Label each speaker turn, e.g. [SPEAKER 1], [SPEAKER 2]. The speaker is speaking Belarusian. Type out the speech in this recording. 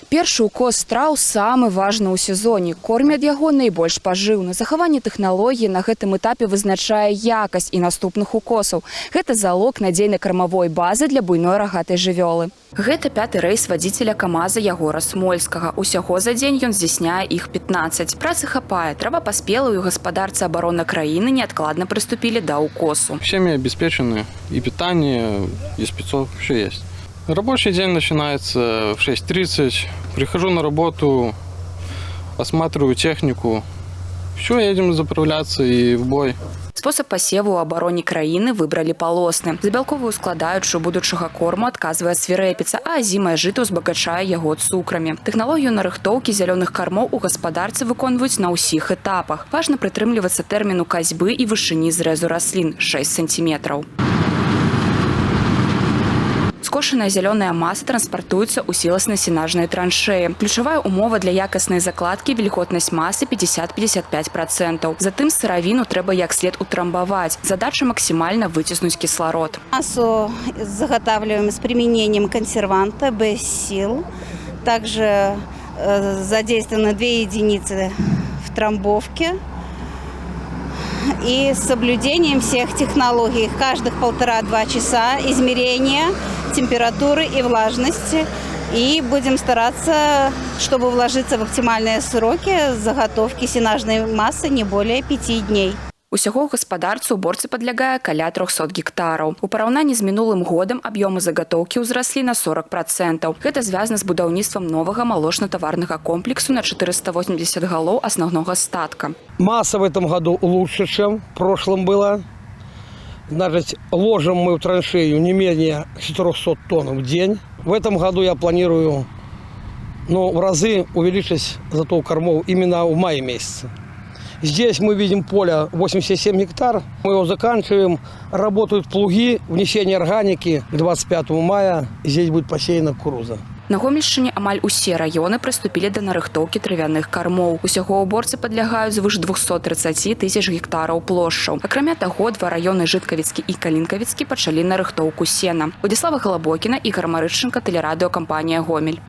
[SPEAKER 1] Першы укос страў самы важны ў сезоне. Корм ад яго найбольш пажыўны. Захаванне тэхналогіі на гэтым этапе вызначае якасць і наступных укосаў. Гэта залог надзейнай кармавой базы для буйной рагатай жывёлы. Гэта 5-й рэйс вадзіцеля КамАЗа Ягора Смольскага. Усяго за дзень ён здзяйсняе іх 15. Працы хапае. Трэба паспела, і ў гаспадарцы абароны краіны неадкладна прыступілі да укосу.
[SPEAKER 2] Семьи обеспечены, и питание, и спецов, все есть. Рабочий день начинается в 6:30. Прихожу на работу, осматриваю технику. Все, едем заправляться и в бой.
[SPEAKER 1] Спосаб пасеву ў абароне краіны выбралі палосны. За бялковую складаючую будучага корму адказвае свірэпіца, а азімае жыта ўзбагачае яго цукрамі. Тэхналогію нарыхтоўкі зялёных кармоў у гаспадарцы выконваюць на ўсіх этапах. Важна прытрымлівацца тэрміну касьбы і вышыні зрэзу раслін 6 сантиметраў. Скошаная зялёная маса транспартуецца ў сіласна-сенажнай траншеі. Ключавая умова для якаснай закладкі – вільготнасць масы 50-55%. Затым сыравіну трэба як след утрамбаваць. Задача максимально выціснуць кислород.
[SPEAKER 3] Массу заготавливаем с применением консерванта Б-сил. Также задействованы 2 единицы в трамбовке. И с соблюдением всех технологий, каждых 1,5–2 часа измерения температуры и влажности. И будем стараться, чтобы вложиться в оптимальные сроки заготовки сенажной массы не более 5 дней.
[SPEAKER 1] Усяго ў гаспадарцы уборцы падлягае каля 300 гектараў. У параўнанні з мінулым годам аб'ёмы загатоўкі ўзраслі на 40%. Гэта звязана з будаўніцтвам новага малочна-таварнага комплексу на 480 галоў основного статка.
[SPEAKER 4] Масса в этом году лучше, чем в прошлом была. Значит, ложим мы в траншею не менее 400 тонн в день. В этом году я планирую в разы увеличить затоп кормов именно в мае месяце. Здесь мы видим поле 87 гектар. Мы его заканчиваем. Работают плуги, внесение органики к 25 мая. Здесь будет посеяна кукуруза.
[SPEAKER 1] На Гомельшчыне амаль усе раёны прыступілі да нарыхтоўкі травяных кармоў. Усяго уборцы падлягаюць звыш 230 тысяч гектараў плошчаў. Акрамя таго, 2 раёны Жыткавіцкі і Калінкавіцкі пачалі нарыхтоўку сена. Владислава Голобокіна, Ігор Марышченко, тэлерадыёкампанія «Гомель».